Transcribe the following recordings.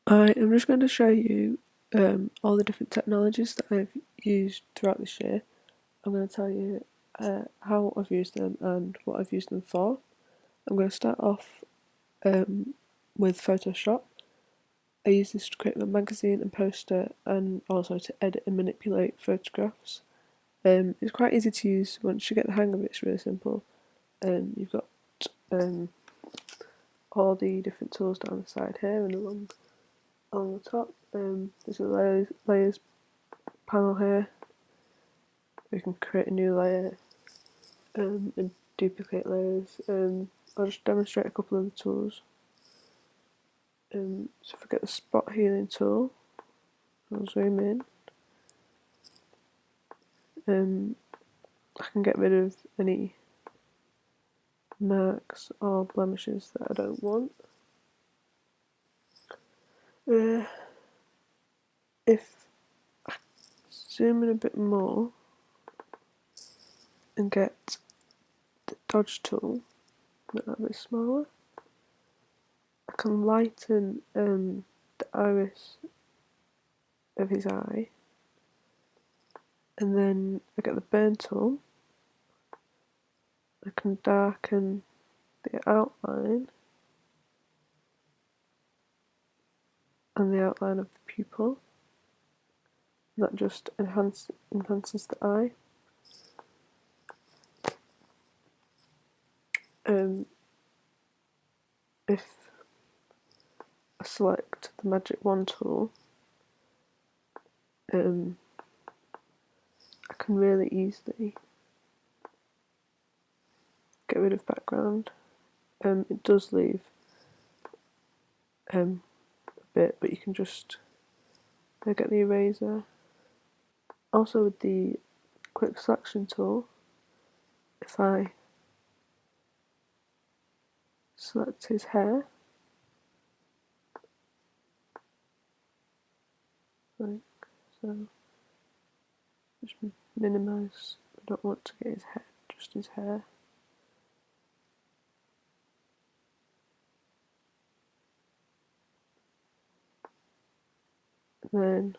I am just going to show you all the different technologies that I've used throughout this year. I'm going to tell you how I've used them and what I've used them for. I'm going to start off with Photoshop. I use this to create my magazine and poster, and also to edit and manipulate photographs. It's quite easy to use. Once you get the hang of it, it's really simple. You've got all the different tools down the side here and along the top. There's a layers panel here. We can create a new layer and duplicate layers. I'll just demonstrate a couple of the tools. So if I get the spot healing tool, I'll zoom in. I can get rid of any marks or blemishes that I don't want. If I zoom in a bit more and get the dodge tool, make that a bit smaller, I can lighten the iris of his eye, and then I get the burn tool. I can darken the outline and the outline of the pupil. That just enhances the eye. If I select the magic wand tool, I can really easily get rid of background. It does leave a bit, but you can just get the eraser. Also with the quick selection tool, if I select his hair, like so, just minimise, I don't want to get his head, just his hair. And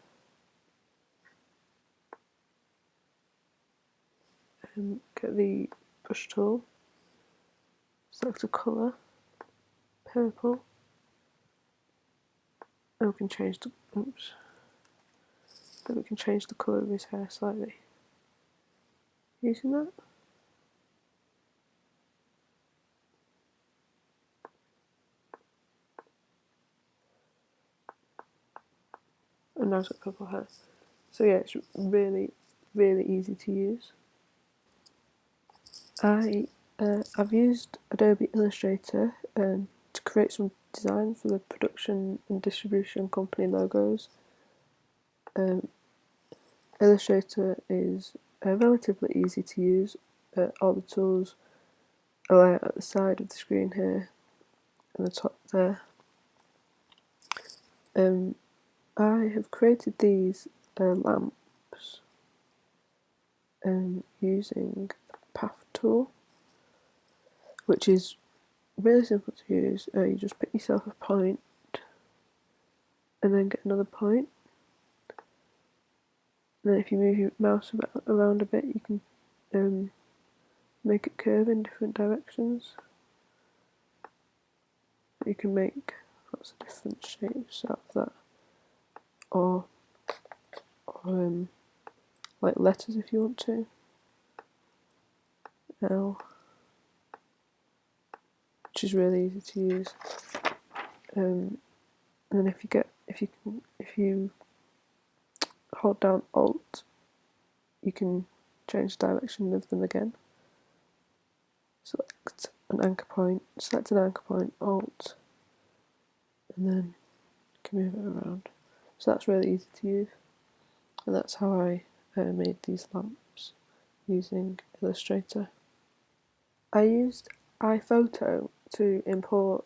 then get the brush tool, select a colour, purple, and we can change the colour of his hair slightly using that. And now it's got purple hair. So yeah, it's really easy to use. I've used Adobe Illustrator to create some designs for the production and distribution company logos. Illustrator is relatively easy to use. All the tools are at the side of the screen here and the top there. I have created these lamps using the path tool, which is really simple to use. You just pick yourself a point and then get another point. And then if you move your mouse around a bit, you can make it curve in different directions. You can make lots of different shapes out of that, or like letters if you want to. L, which is really easy to use. And then if you hold down Alt, you can change the direction of them again. Select an anchor point, Alt, and then you can move it around. So that's really easy to use, and that's how I made these lamps using Illustrator. I used iPhoto to import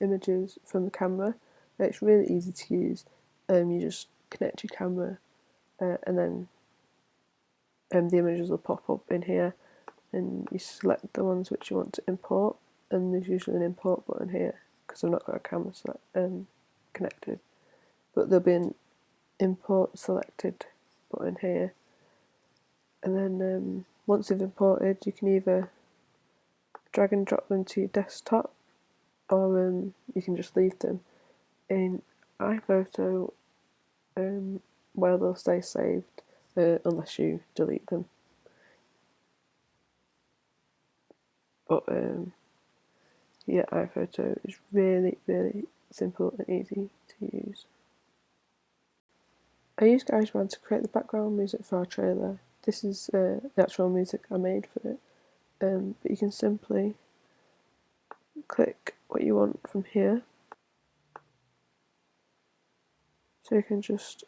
images from the camera. It's really easy to use. You just connect your camera and then the images will pop up in here, and you select the ones which you want to import, and there's usually an import button here because I've not got a camera connected. but there'll be an import selected button here, and then once they've imported, you can either drag and drop them to your desktop, or you can just leave them in iPhoto where they'll stay saved unless you delete them. But yeah, iPhoto is really, really simple and easy to use. I used GarageBand to create the background music for our trailer. This is the actual music I made for it. But you can simply click what you want from here. So you can just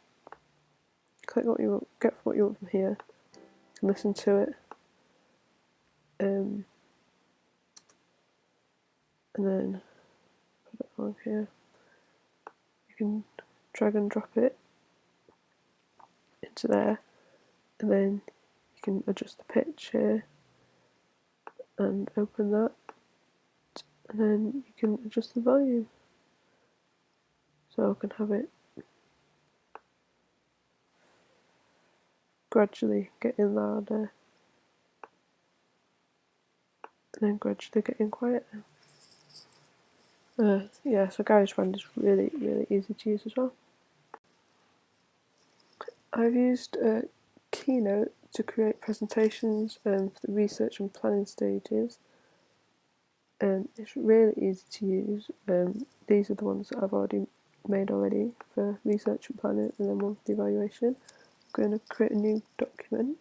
click what you want, get what you want from here, and listen to it. And then put it on here. You can drag and drop it into there, and then you can adjust the pitch here and open that, and then you can adjust the volume. So I can have it gradually getting louder and then gradually getting quieter. Yeah, so GarageBand is really, really easy to use as well. I've used Keynote to create presentations for the research and planning stages. It's really easy to use. These are the ones that I've already made for research and planning, and then one for the evaluation. I'm going to create a new document.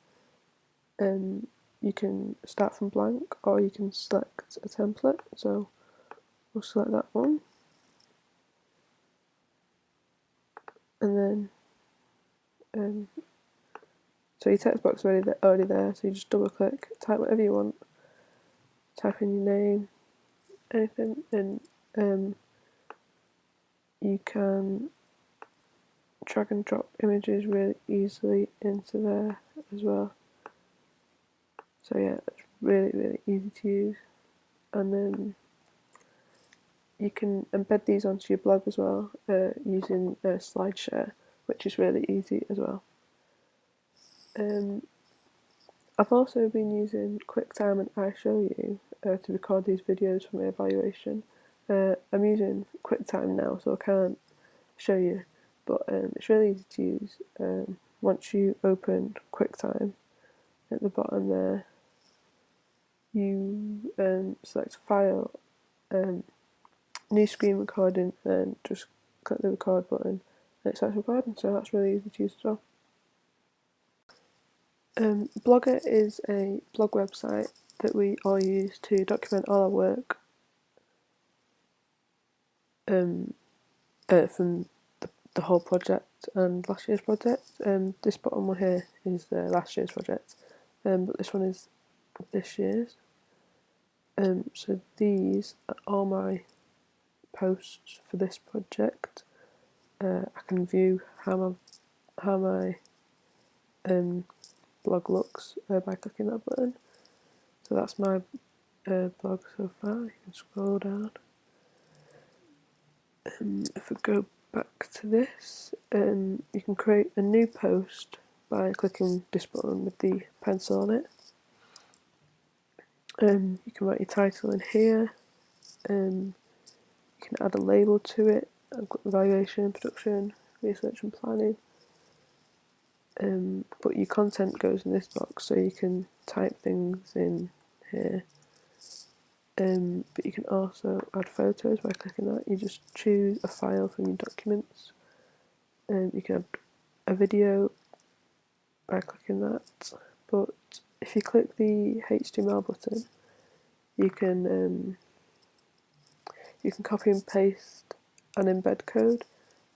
You can start from blank, or you can select a template. So we'll select that one, and then so your text box is already there. So you just double click, type whatever you want, type in your name, anything, and you can drag and drop images really easily into there as well. So yeah, it's really, really easy to use. And then you can embed these onto your blog as well using SlideShare, which is really easy as well. I've also been using QuickTime and iShowU to record these videos for my evaluation. I'm using QuickTime now, so I can't show you, but it's really easy to use. Once you open QuickTime, at the bottom there, you select File, New Screen Recording, and just click the record button, and it starts recording, so that's really easy to use as well. Blogger is a blog website that we all use to document all our work from the whole project and last year's project. This bottom one here is last year's project, but this one is this year's. So these are all my posts for this project. I can view how my blog looks by clicking that button. So that's my blog so far. You can scroll down. If we go back to this, you can create a new post by clicking this button with the pencil on it. You can write your title in here. You can add a label to it. I've got evaluation, production, research and planning. But your content goes in this box, so you can type things in here. But you can also add photos by clicking that. You just choose a file from your documents. You can add a video by clicking that. But if you click the HTML button, you can copy and paste an embed code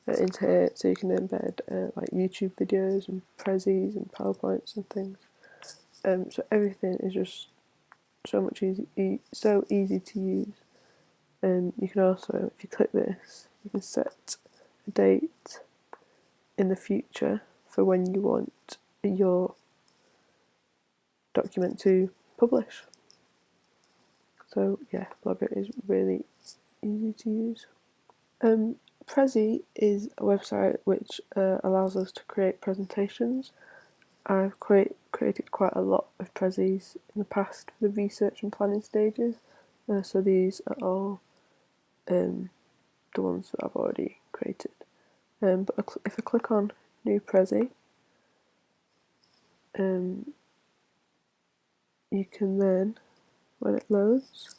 into here, so you can embed like YouTube videos and prezzies and PowerPoints and things. So everything is just so easy to use. You can also, if you click this, you can set a date in the future for when you want your document to publish. So yeah, Blogger is really easy to use. Prezi is a website which allows us to create presentations. I've created quite a lot of Prezis in the past for the research and planning stages, so these are all the ones that I've already created. But if I click on New Prezi, you can then, when it loads,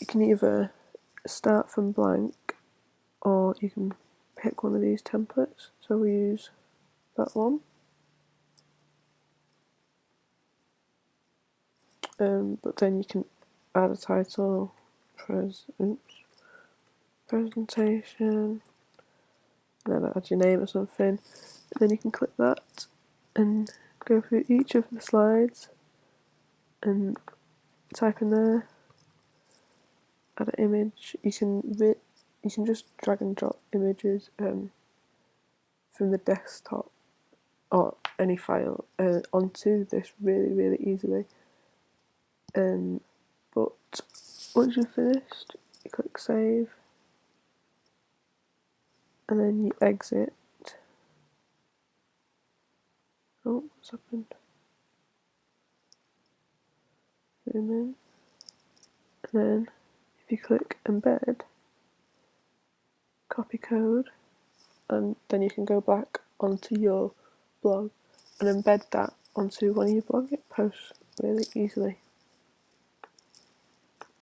you can either start from blank or you can pick one of these templates. So we use that one. But then you can add a title, presentation, and then add your name or something. And then you can click that and go through each of the slides and type in there, add an image. You can just drag and drop images from the desktop or any file onto this really easily. But once you've finished, you click save, and then you exit. Oh, what's happened? Zoom in, and then if you click embed, copy code, and then you can go back onto your blog and embed that onto one of your blog. It posts really easily.